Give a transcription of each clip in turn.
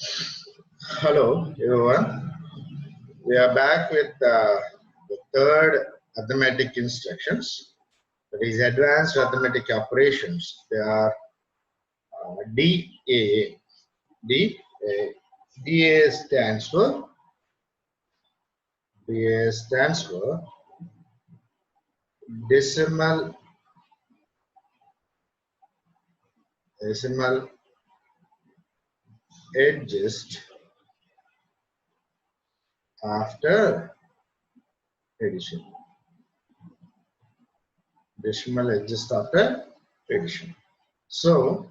Hello, everyone. We are back with the third arithmetic instructions. That is advanced arithmetic operations. They are DAA. DAA stands for decimal adjust after addition. Decimal adjust after addition. So,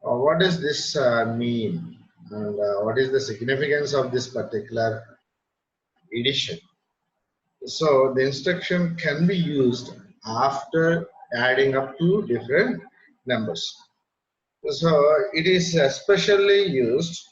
what does this mean? And what is the significance of this particular addition? So the instruction can be used after adding up two different numbers. So it is especially used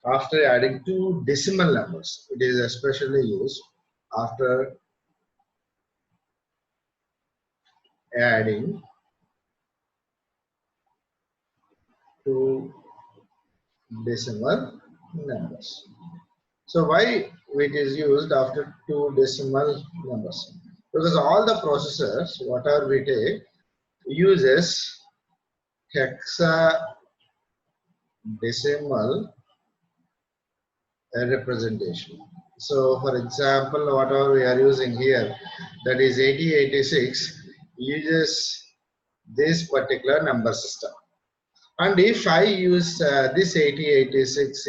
after adding two decimal numbers. It is especially used after adding two decimal numbers. So why it is used after two decimal numbers? Because all the processors, whatever we take, uses hexadecimal representation. So for example, whatever we are using here, that is 8086, uses this particular number system. And if I use this 8086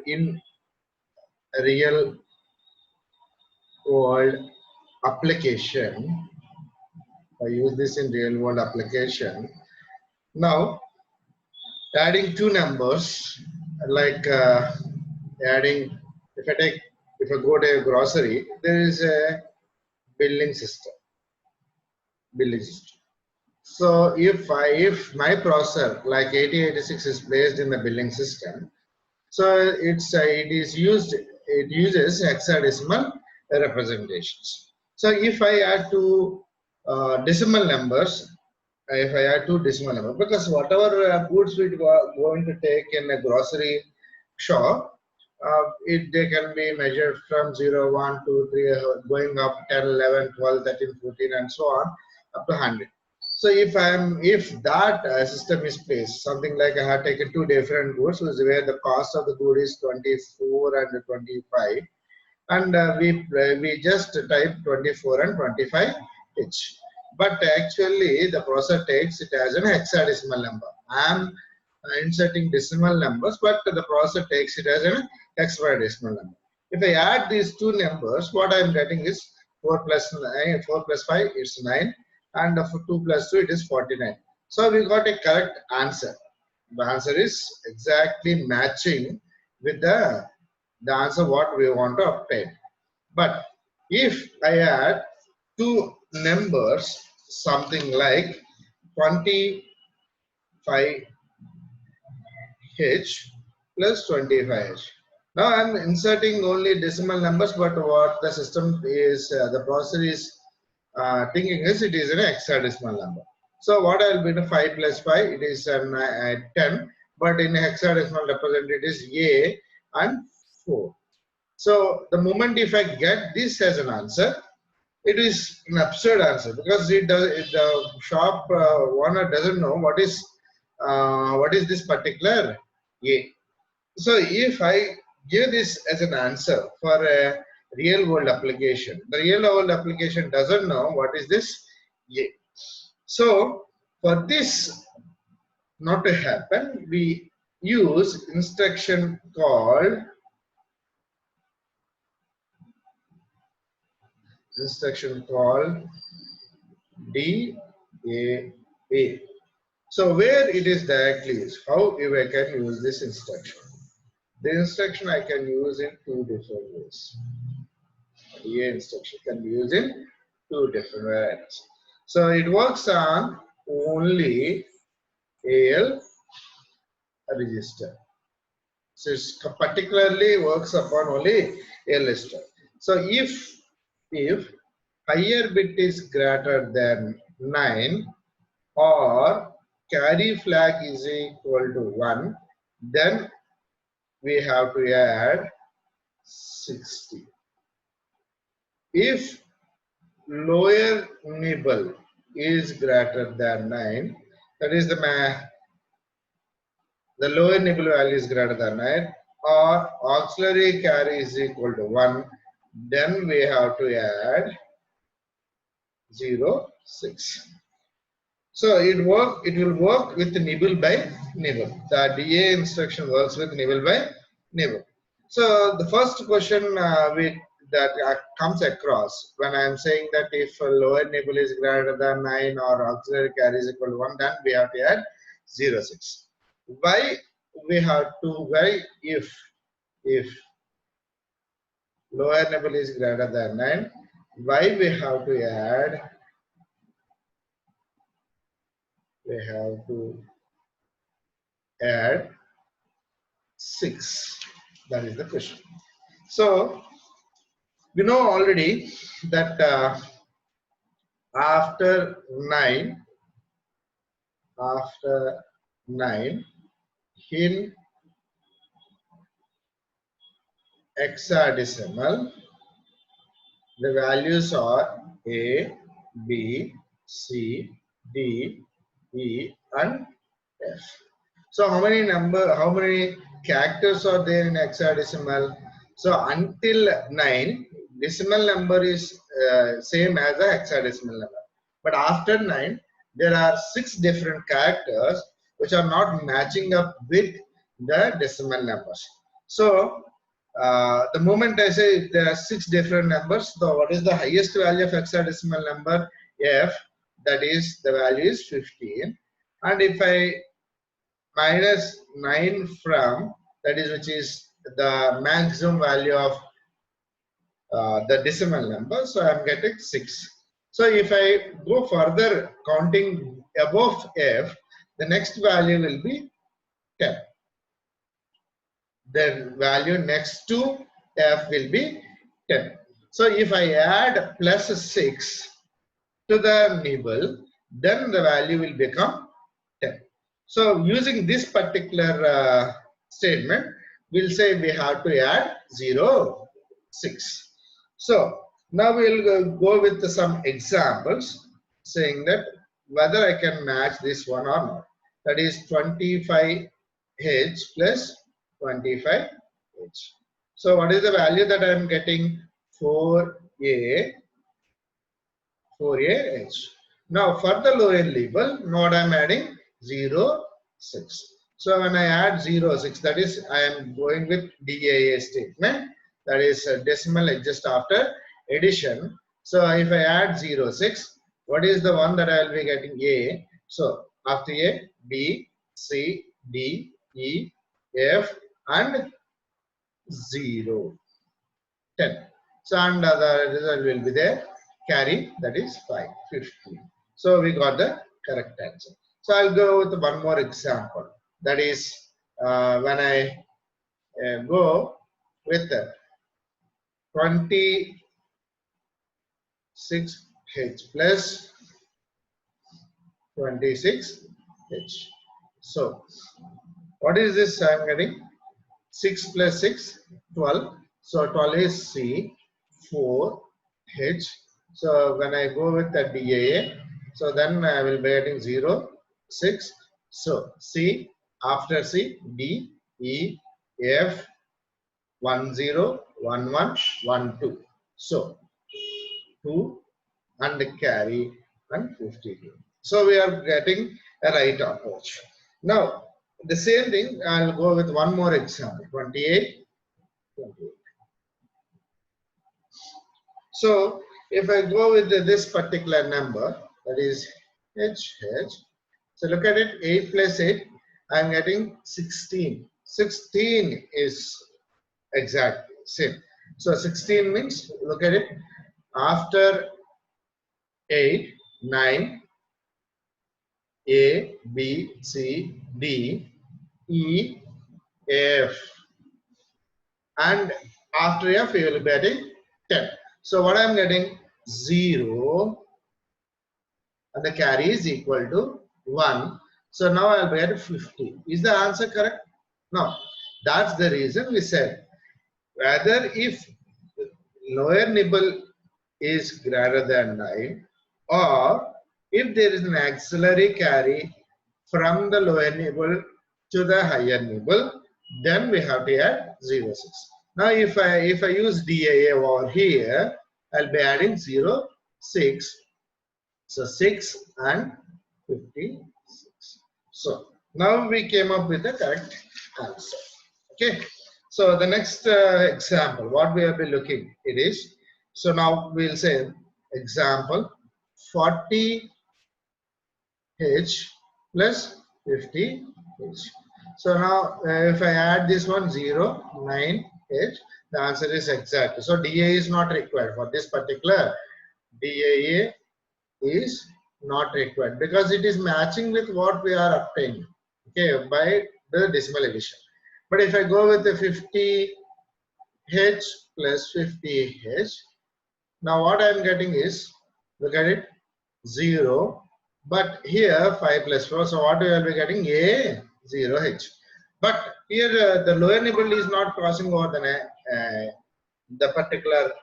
in real world application, I use this in real world application. Now, adding two numbers, like adding, if I go to a grocery, there is a billing system. So if my processor like 8086 is placed in the billing system, so it uses hexadecimal representations. So if I add two decimal numbers, because whatever goods we are going to take in a grocery shop, they can be measured from 0, 1, 2, 3, going up 10, 11, 12, 13, 14, and so on, up to 100. So if that system is placed, something like I have taken two different goods, where the cost of the good is 24 and 25, and we just type 24 and 25 each. But actually, the processor takes it as an hexadecimal number. I am inserting decimal numbers, but the processor takes it as an hexadecimal number. If I add these two numbers, what I am getting is 4 plus 9, 4 plus 5 is 9, and for 2 plus 2 it is 49. So we got a correct answer. The answer is exactly matching with the answer what we want to obtain. But if I add two numbers, something like 25h plus 25h. Now I am inserting only decimal numbers, but what the system is, the processor is thinking is it is an hexadecimal number. So what I will be the 5 plus 5, it is 10, but in hexadecimal represented is A and 4. So the moment if I get this as an answer, it is an absurd answer, because the shop owner doesn't know what is this particular A. So if I give this as an answer for a real world application, the real world application doesn't know what is this A. So for this not to happen, we use instruction called DAA. So where it is directly used, how I can use this instruction? The instruction I can use in two different ways. DAA instruction can be used in two different varieties. So it works on only AL register. So it particularly works upon only AL register. So if higher bit is greater than 9, or carry flag is equal to 1, then we have to add 60. If lower nibble is greater than 9, that is the lower nibble value is greater than 9, or auxiliary carry is equal to 1, then we have to add 0, 6. So it will work with nibble by nibble. The DA instruction works with nibble by nibble. So the first question that comes across when I am saying that if lower nibble is greater than 9 or auxiliary carry is equal to 1, then we have to add 0, 6. Why if lower nibble is greater than 9, why we have to add 6? That is the question. So we know already that after 9 in hexadecimal, the values are A, B, C, D, E, and F. So how many characters are there in hexadecimal? So until 9, decimal number is same as a hexadecimal number. But after 9, there are 6 different characters which are not matching up with the decimal numbers. So the moment I say there are 6 different numbers, so what is the highest value of hexadecimal number? F, that is the value is 15. And if I minus 9 from, that is which is the maximum value of the decimal number, so I am getting 6. So if I go further counting above F, the next value will be 10. The value next to F will be 10. So if I add plus 6 to the nibble, then the value will become 10. So using this particular statement, we'll say we have to add 0, 6. So now we'll go with some examples saying that whether I can match this one or not. That is 25H plus 25H. So what is the value that I am getting? 4AH. Now for the lower nibble, what I am adding? 0, 6. So when I add 0, 6, that is I am going with DAA statement. That is decimal adjust after addition. So if I add 0, 6, what is the one that I will be getting? A. So after A, B, C, D, E, F, and 0, 10. So and the result will be there. Carry, that is 5, 15. So we got the correct answer. So I'll go with one more example. That is when I go with 26H plus 26H. So what is this I am getting? 6 plus 6, 12. So 12 is C, 4H. So when I go with the DAA, so then I will be getting 0, 6. So C, after C, D, E, F, 1, 0, 1, 1, 1, 2. So 2 and carry and 52. So we are getting a right approach. Now the same thing, I'll go with one more example, 28. So if I go with this particular number, that is HH, so look at it, 8 plus 8, I am getting 16. 16 is exactly same. So 16 means, look at it, after 8, 9, A, B, C, D, E, F, and after F you will be getting 10. So what I am getting? 0 and the carry is equal to 1. So now I'll be at 50. Is the answer correct? No. That's the reason we said whether if lower nibble is greater than 9 or if there is an auxiliary carry from the lower nibble to the higher nibble, then we have to add 0, 6. Now if I use DAA over here, I'll be adding 0, 6. So 6 and 56. So now we came up with the correct answer. Okay. So the next example, what we have been looking, it is, so now we'll say example 40H plus 50H. So now if I add this one 0, 9H, the answer is exact. So DA is not required for this particular DAA is not required because it is matching with what we are obtaining, okay, by the decimal addition. But if I go with the 50H plus 50H, now what I am getting is, look at it, 0, but here 5 plus 4, so what we will be getting? A 0H. But here the lower nibble is not crossing over the particular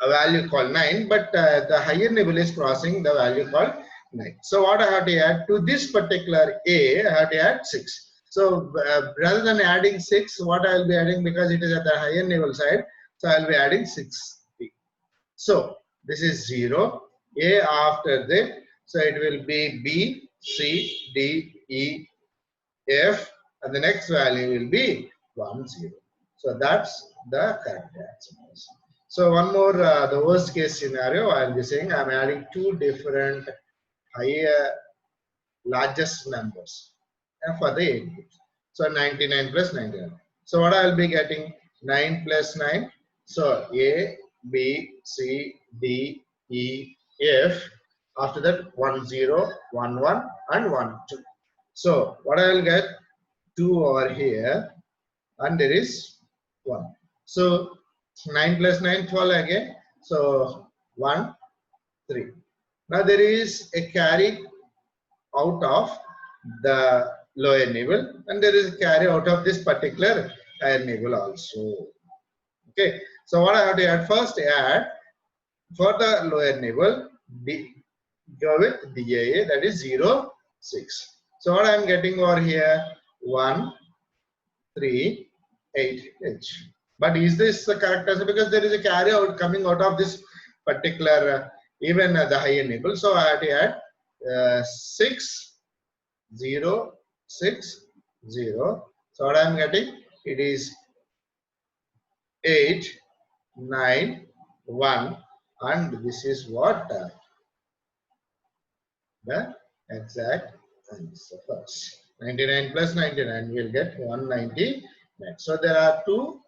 a value called 9, but the higher nibble is crossing the value called 9. So what I have to add to this particular A, I have to add 6. So rather than adding 6, what I will be adding, because it is at the higher nibble side, so I will be adding 6. So this is 0, A after that, so it will be B, C, D, E, F, and the next value will be 1, 0. So that's the correct answer. So one more, the worst case scenario, I'll be saying I'm adding two different higher, largest numbers for the 8 groups. So 99 plus 99. So what I'll be getting? 9 plus 9. So A, B, C, D, E, F. After that 1, 0, 1, 1 and 1, 2. So what I will get? 2 over here and there is 1. So 9 plus 9, 12 again. So 1, 3. Now there is a carry out of the lower nibble and there is a carry out of this particular higher nibble also. Okay. So what I have to add first? Add for the lower nibble, go with DAA, that is 0, 6. So what I am getting over here? 1, 3, 8 H. But is this the correct answer? Because there is a carry out coming out of this particular even the higher nibble. So I have to add 6, 0, 6, 0. So what I am getting? It is 8, 9, 1, and this is what the exact answer first. 99 plus 99 will get 199. So there are two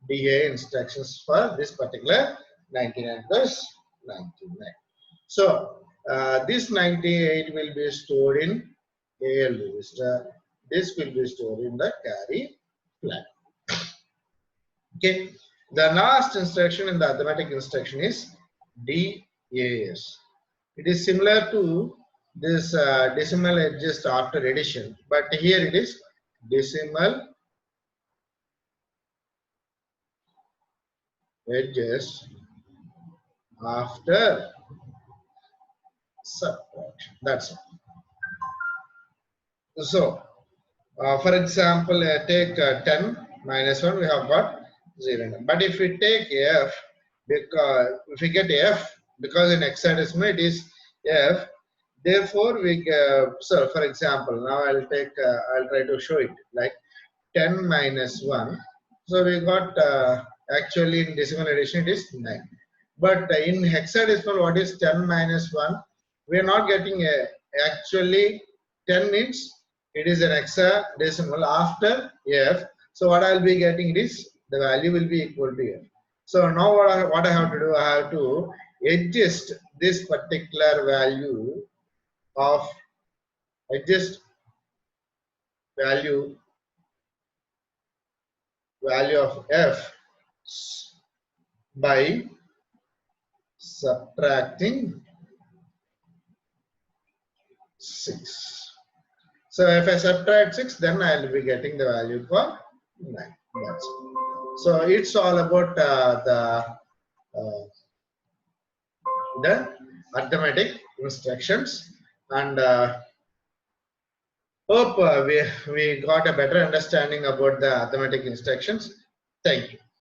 DA instructions for this particular 99 plus 99. So this 98 will be stored in AL register. This will be stored in the carry flag. Okay. The last instruction in the arithmetic instruction is DAS. It is similar to this decimal adjust after addition, but here it is decimal adjust after subtraction. That's it. So, for example, take 10 minus 1, we have got 0. But if we take F, because if we get F, because in hexadecimal it is F, therefore we so for example, now I'll try to show it like 10 minus 1. So we got actually in decimal addition it is 9. But in hexadecimal, what is 10 minus 1? We are not getting actually 10 means it is an hexadecimal after F. So what I'll be getting is the value will be equal to F. So now what I have to do, I have to adjust this particular value of value of F by subtracting 6. So if I subtract 6, then I'll be getting the value for 9. That's it. So it's all about the arithmetic instructions, and hope we got a better understanding about the arithmetic instructions. Thank you.